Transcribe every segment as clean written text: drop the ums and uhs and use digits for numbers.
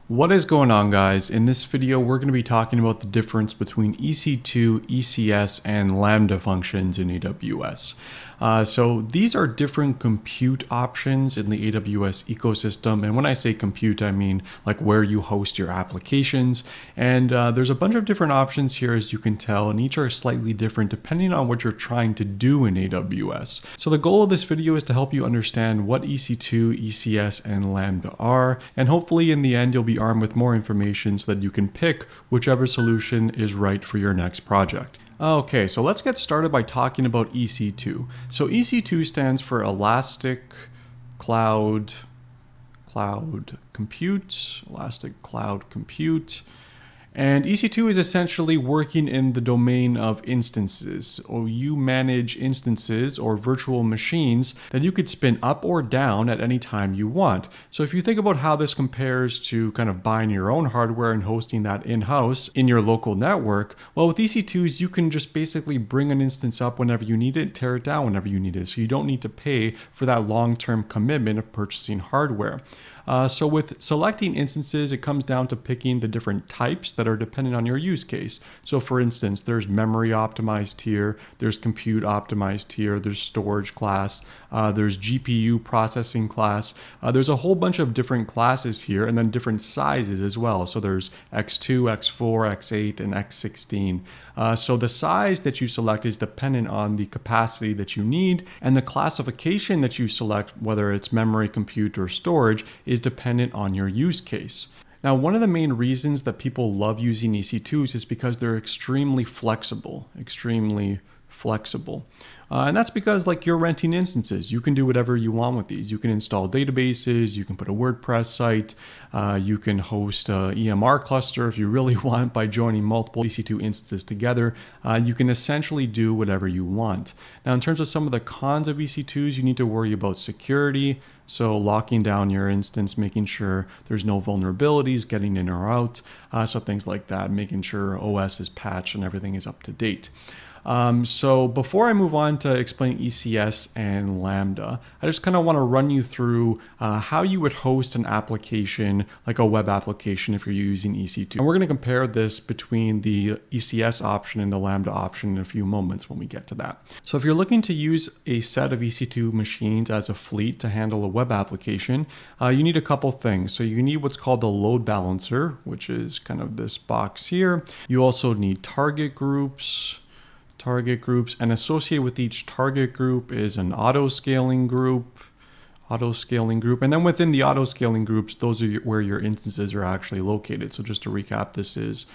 What is going on, guys? In this video, we're going to be talking about the difference between EC2, ECS, and Lambda functions in AWS. So these are different compute options in the AWS ecosystem. And when I say compute, I mean like where you host your applications. And there's a bunch of different options here, as you can tell, and each are slightly different depending on what you're trying to do in AWS. So the goal of this video is to help you understand what EC2, ECS, and Lambda are. And hopefully in the end, you'll be armed with more information so that you can pick whichever solution is right for your next project. Okay, so let's get started by talking about EC2. So EC2 stands for Elastic Cloud Compute, Elastic Cloud Compute. And EC2 is essentially working in the domain of instances. Or you manage instances or virtual machines that you could spin up or down at any time you want. So if you think about how this compares to kind of buying your own hardware and hosting that in-house in your local network, well, with EC2s, you can just basically bring an instance up whenever you need it, tear it down whenever you need it. So you don't need to pay for that long-term commitment of purchasing hardware. So with selecting instances, it comes down to picking the different types that are dependent on your use case. So for instance, there's memory optimized tier, there's compute optimized tier, there's storage class, there's GPU processing class. There's a whole bunch of different classes here and then different sizes as well. So there's X2, X4, X8, and X16. So the size that you select is dependent on the capacity that you need, and the classification that you select, whether it's memory, compute, or storage, is dependent on your use case. Now, one of the main reasons that people love using EC2s is because they're extremely flexible. And that's because like you're renting instances. You can do whatever you want with these. You can install databases, you can put a WordPress site, you can host an EMR cluster if you really want by joining multiple EC2 instances together. You can essentially do whatever you want. Now, in terms of some of the cons of EC2s, you need to worry about security. So locking down your instance, making sure there's no vulnerabilities getting in or out. So things like that, making sure OS is patched and everything is up to date. So before I move on to explain ECS and Lambda, I just kind of want to run you through how you would host an application, like a web application, if you're using EC2. And we're going to compare this between the ECS option and the Lambda option in a few moments when we get to that. So if you're looking to use a set of EC2 machines as a fleet to handle a web application, you need a couple things. So you need what's called the load balancer, which is kind of this box here. You also need target groups, and associated with each target group is an auto-scaling group. And then within the auto-scaling groups, those are where your instances are actually located. So just to recap, this is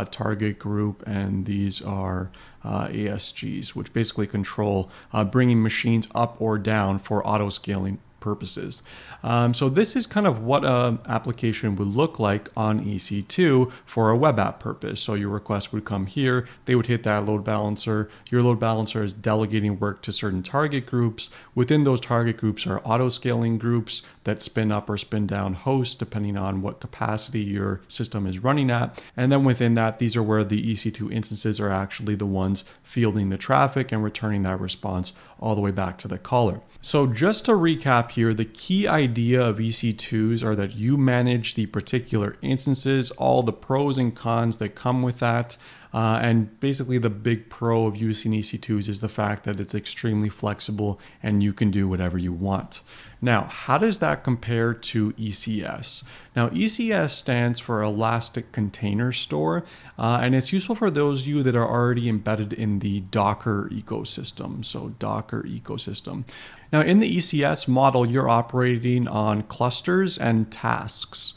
target group, and these are ASGs, which basically control bringing machines up or down for auto-scaling purposes. So this is kind of what an application would look like on EC2 for a web app purpose. So your request would come here, they would hit that load balancer. Your load balancer is delegating work to certain target groups. Within those target groups are auto-scaling groups that spin up or spin down hosts depending on what capacity your system is running at. And then within that, these are where the EC2 instances are actually the ones fielding the traffic and returning that response all the way back to the caller. So just to recap here, the key idea of EC2s are that you manage the particular instances, all the pros and cons that come with that. And basically the big pro of using EC2s is the fact that it's extremely flexible and you can do whatever you want. Now, how does that compare to ECS? Now, ECS stands for Elastic Container Store, and it's useful for those of you that are already embedded in the Docker ecosystem. So Docker ecosystem. Now, in the ECS model, you're operating on clusters and tasks.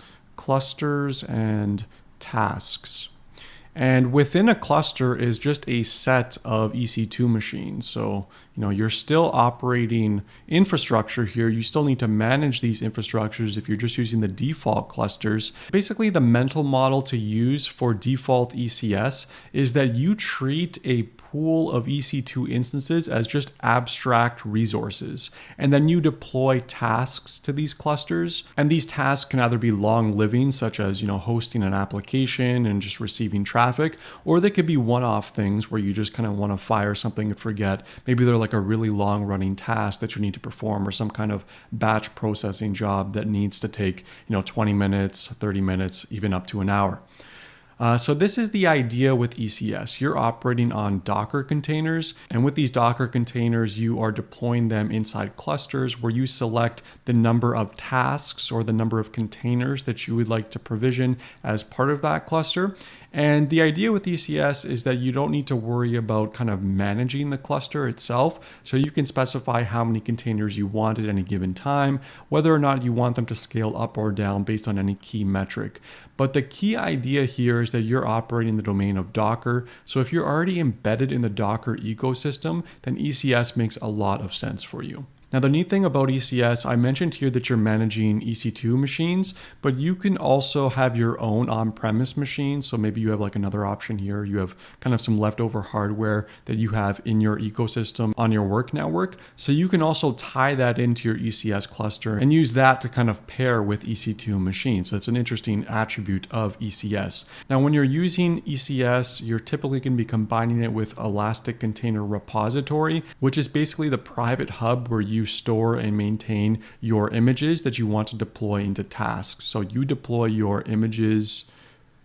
And within a cluster is just a set of EC2 machines. So, you're still operating infrastructure here. You still need to manage these infrastructures if you're just using the default clusters. Basically, the mental model to use for default ECS is that you treat a pool of EC2 instances as just abstract resources. And then you deploy tasks to these clusters. And these tasks can either be long living, such as, hosting an application and just receiving traffic, or they could be one-off things where you just kind of want to fire something and forget. Maybe they're like a really long running task that you need to perform, or some kind of batch processing job that needs to take, 20 minutes, 30 minutes, even up to an hour. So this is the idea with ECS. You're operating on Docker containers, and with these Docker containers, you are deploying them inside clusters where you select the number of tasks or the number of containers that you would like to provision as part of that cluster. And the idea with ECS is that you don't need to worry about kind of managing the cluster itself. So you can specify how many containers you want at any given time, whether or not you want them to scale up or down based on any key metric. But the key idea here is that you're operating the domain of Docker. So if you're already embedded in the Docker ecosystem, then ECS makes a lot of sense for you. Now, the neat thing about ECS, I mentioned here that you're managing EC2 machines, but you can also have your own on-premise machine. So maybe you have like another option here. You have kind of some leftover hardware that you have in your ecosystem on your work network. So you can also tie that into your ECS cluster and use that to kind of pair with EC2 machines. So it's an interesting attribute of ECS. Now, when you're using ECS, you're typically going to be combining it with Elastic Container Repository, which is basically the private hub where you store and maintain your images that you want to deploy into tasks. So you deploy your images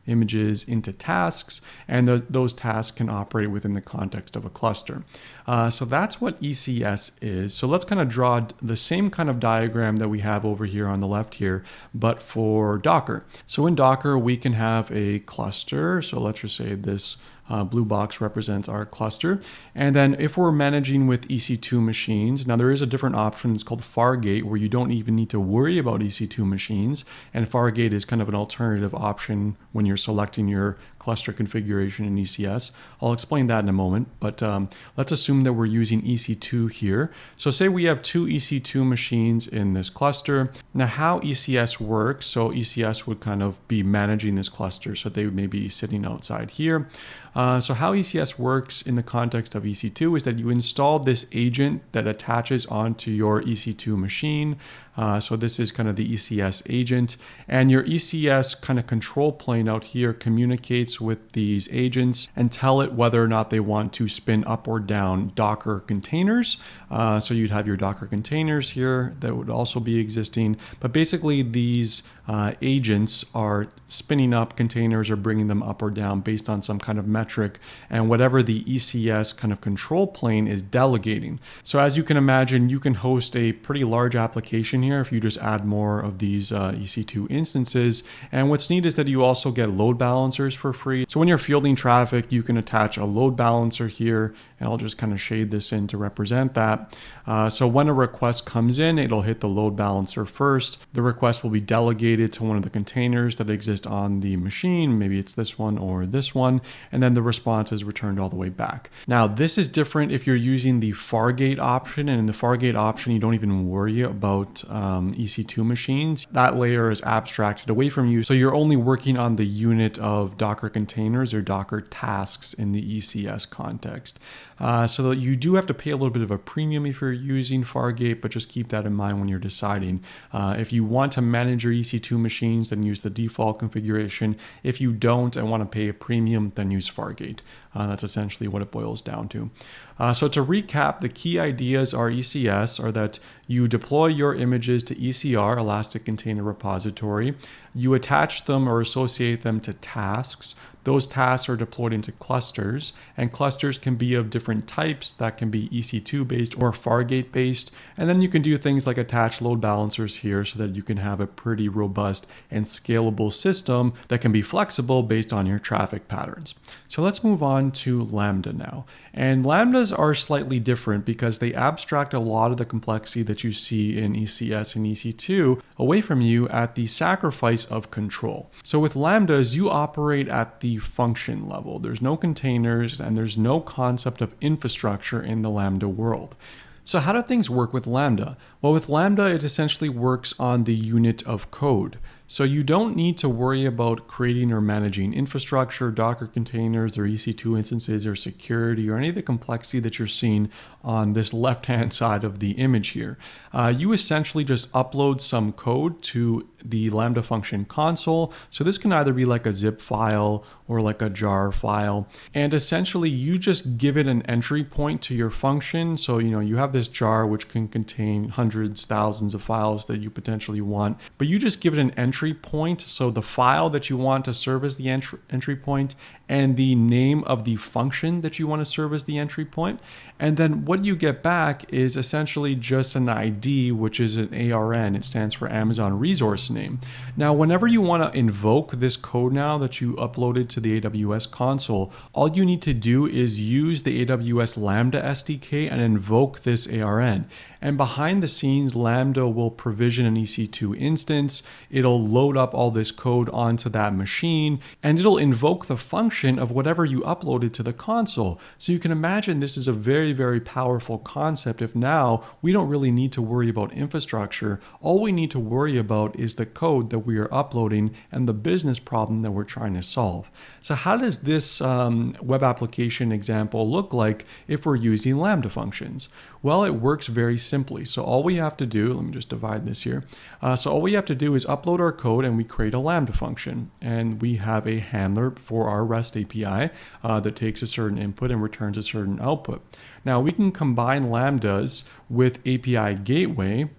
into tasks, and those tasks can operate within the context of a cluster. So that's what ECS is. So let's kind of draw the same kind of diagram that we have over here on the left here, but for Docker. So in Docker, we can have a cluster. So let's just say this blue box represents our cluster. And then if we're managing with EC2 machines, now there is a different option. It's called Fargate, where you don't even need to worry about EC2 machines. And Fargate is kind of an alternative option when you're selecting your cluster configuration in ECS. I'll explain that in a moment, but let's assume that we're using EC2 here. So say we have two EC2 machines in this cluster. Now how ECS works, so ECS would kind of be managing this cluster, so they would maybe be sitting outside here. So how ECS works in the context of EC2 is that you install this agent that attaches onto your EC2 machine. So this is kind of the ECS agent, and your ECS kind of control plane out here communicates with these agents and tell it whether or not they want to spin up or down Docker containers. So you'd have your Docker containers here that would also be existing, but basically these agents are spinning up containers or bringing them up or down based on some kind of metric, and whatever the ECS kind of control plane is delegating. So as you can imagine, you can host a pretty large application here if you just add more of these EC2 instances. And what's neat is that you also get load balancers for free. So when you're fielding traffic, you can attach a load balancer here, and I'll just kind of shade this in to represent that. So when a request comes in, it'll hit the load balancer first. The request will be delegated to one of the containers that exist on the machine. Maybe it's this one or this one, and then the response is returned all the way back. Now, this is different if you're using the Fargate option, and in the Fargate option, you don't even worry about EC2 machines. That layer is abstracted away from you, so you're only working on the unit of Docker containers or Docker tasks in the ECS context. So that you do have to pay a little bit of a premium if you're using Fargate, but just keep that in mind when you're deciding. If you want to manage your EC2 machines, then use the default configuration. If you don't and want to pay a premium, then use Fargate. That's essentially what it boils down to. So to recap, the key ideas are ECS are that you deploy your images to ECR, Elastic Container Repository. You attach them or associate them to tasks. Those tasks are deployed into clusters, and clusters can be of different types. That can be EC2 based or Fargate based. And then you can do things like attach load balancers here so that you can have a pretty robust and scalable system that can be flexible based on your traffic patterns. So let's move on to Lambda now. And Lambdas are slightly different because they abstract a lot of the complexity that you see in ECS and EC2 away from you at the sacrifice of control. So with Lambdas, you operate at the function level. There's no containers and there's no concept of infrastructure in the Lambda world. So how do things work with Lambda? Well, with Lambda, it essentially works on the unit of code. So you don't need to worry about creating or managing infrastructure, Docker containers, or EC2 instances, or security, or any of the complexity that you're seeing on this left-hand side of the image here. You essentially just upload some code to the Lambda function console. So this can either be like a zip file or like a jar file. And essentially you just give it an entry point to your function. So, you have this jar which can contain hundreds, thousands of files that you potentially want, but you just give it an entry point. So the file that you want to serve as the entry point and the name of the function that you want to serve as the entry point. And then what you get back is essentially just an ID, which is an ARN. It stands for Amazon Resource Name. Now, whenever you want to invoke this code now that you uploaded to the AWS console, all you need to do is use the AWS Lambda SDK and invoke this ARN. And behind the scenes, Lambda will provision an EC2 instance. It'll load up all this code onto that machine, and it'll invoke the function of whatever you uploaded to the console. So you can imagine this is a very, very powerful concept. If now we don't really need to worry about infrastructure, all we need to worry about is the code that we are uploading and the business problem that we're trying to solve. So how does this web application example look like if we're using Lambda functions? Well, it works very simply. So all we have to do, let me just divide this here. So all we have to do is upload our code and we create a Lambda function. And we have a handler for our REST API that takes a certain input and returns a certain output. Now we can combine Lambdas with API Gateway.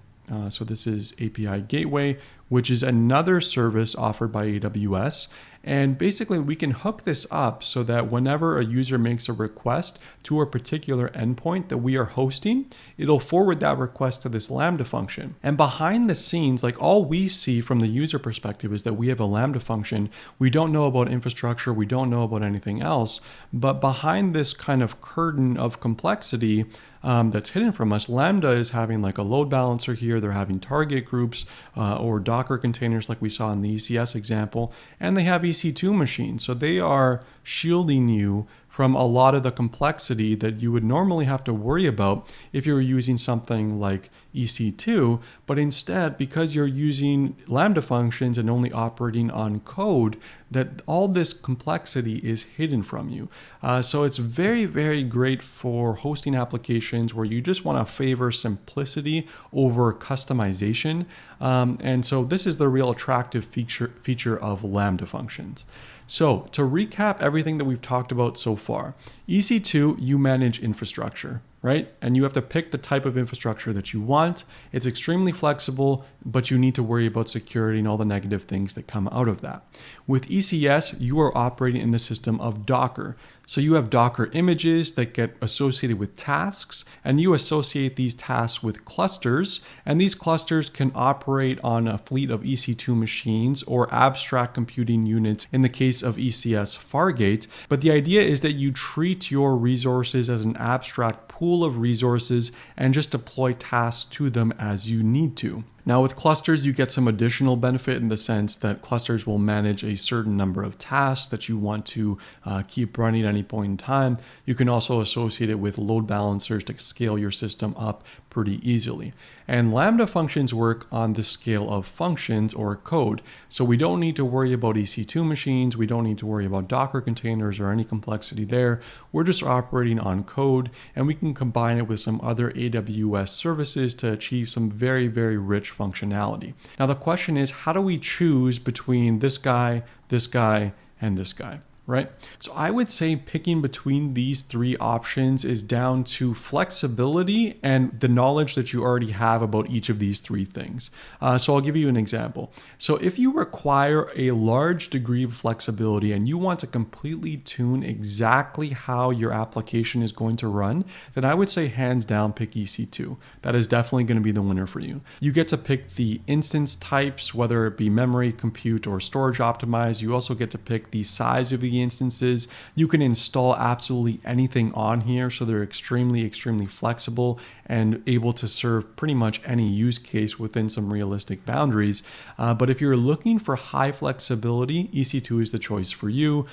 So this is API Gateway, which is another service offered by AWS. And basically we can hook this up so that whenever a user makes a request to a particular endpoint that we are hosting, it'll forward that request to this Lambda function. And behind the scenes, like all we see from the user perspective is that we have a Lambda function. We don't know about infrastructure. We don't know about anything else. But behind this kind of curtain of complexity that's hidden from us, Lambda is having like a load balancer here. They're having target groups or Docker containers like we saw in the ECS example, and they have EC2 machines. So they are shielding you from a lot of the complexity that you would normally have to worry about if you were using something like EC2, but instead, because you're using Lambda functions and only operating on code, that all this complexity is hidden from you. So it's very, very great for hosting applications where you just want to favor simplicity over customization. And so this is the real attractive feature of Lambda functions. So to recap everything that we've talked about so far, EC2, you manage infrastructure, right? And you have to pick the type of infrastructure that you want. It's extremely flexible, but you need to worry about security and all the negative things that come out of that. With ECS, you are operating in the system of Docker. So you have Docker images that get associated with tasks, and you associate these tasks with clusters, and these clusters can operate on a fleet of EC2 machines or abstract computing units in the case of ECS Fargate. But the idea is that you treat your resources as an abstract pool of resources and just deploy tasks to them as you need to. Now with clusters, you get some additional benefit in the sense that clusters will manage a certain number of tasks that you want to keep running at any point in time. You can also associate it with load balancers to scale your system up pretty easily. And Lambda functions work on the scale of functions or code. So we don't need to worry about EC2 machines. We don't need to worry about Docker containers or any complexity there. We're just operating on code, and we can combine it with some other AWS services to achieve some very, very rich functionality. Now the question is, how do we choose between this guy, and this guy? Right? So I would say picking between these three options is down to flexibility and the knowledge that you already have about each of these three things. So I'll give you an example. So if you require a large degree of flexibility and you want to completely tune exactly how your application is going to run, then I would say hands down pick EC2. That is definitely going to be the winner for you. You get to pick the instance types, whether it be memory, compute, or storage optimized. You also get to pick the size of the instances. You can install absolutely anything on here, so they're extremely flexible and able to serve pretty much any use case within some realistic boundaries. But if you're looking for high flexibility, EC2 is the choice for you.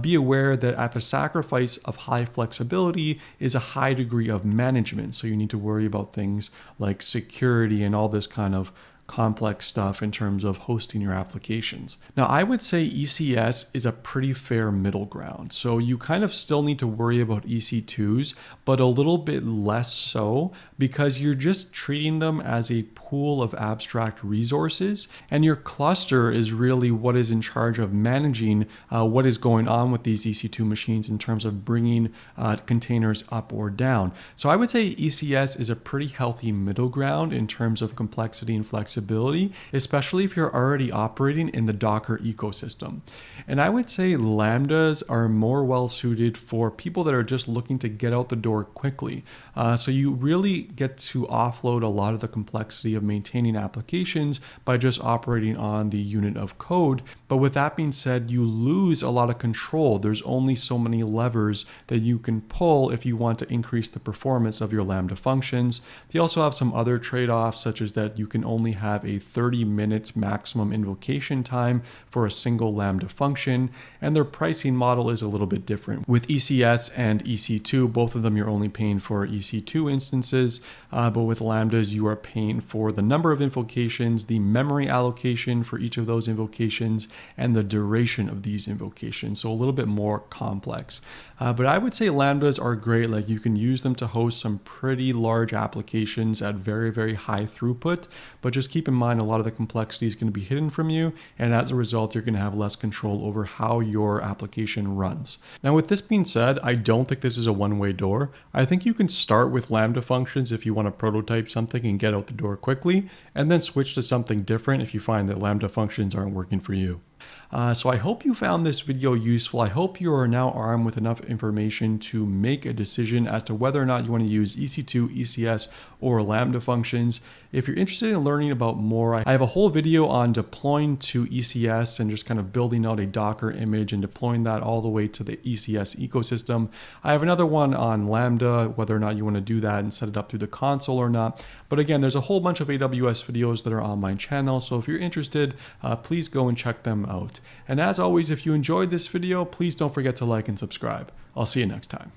Be aware that at the sacrifice of high flexibility is a high degree of management, so you need to worry about things like security and all this kind of complex stuff in terms of hosting your applications. Now, I would say ECS is a pretty fair middle ground. So you kind of still need to worry about EC2s, but a little bit less so because you're just treating them as a pool of abstract resources, and your cluster is really what is in charge of managing what is going on with these EC2 machines in terms of bringing containers up or down. So I would say ECS is a pretty healthy middle ground in terms of complexity and flexibility, especially if you're already operating in the Docker ecosystem. And I would say Lambdas are more well suited for people that are just looking to get out the door quickly. So you really get to offload a lot of the complexity of maintaining applications by just operating on the unit of code. But with that being said, you lose a lot of control. There's only so many levers that you can pull if you want to increase the performance of your Lambda functions. They also have some other trade-offs, such as that you can only have a 30 minutes maximum invocation time for a single Lambda function, and their pricing model is a little bit different. With ECS and EC2, both of them you're only paying for EC2 instances, but with Lambdas you are paying for the number of invocations, the memory allocation for each of those invocations, and the duration of these invocations. So a little bit more complex. But I would say Lambdas are great. Like, you can use them to host some pretty large applications at very, very high throughput, but just keep in mind a lot of the complexity is going to be hidden from you, and as a result you're going to have less control over how your application runs. Now, with this being said, I don't think this is a one-way door. I think you can start with Lambda functions if you want to prototype something and get out the door quickly, and then switch to something different if you find that Lambda functions aren't working for you. So I hope you found this video useful. I hope you are now armed with enough information to make a decision as to whether or not you want to use EC2, ECS, or Lambda functions. If you're interested in learning about more, I have a whole video on deploying to ECS and just kind of building out a Docker image and deploying that all the way to the ECS ecosystem. I have another one on Lambda, whether or not you want to do that and set it up through the console or not. But again, there's a whole bunch of AWS videos that are on my channel. So if you're interested, please go and check them out. And as always, if you enjoyed this video, please don't forget to like and subscribe. I'll see you next time.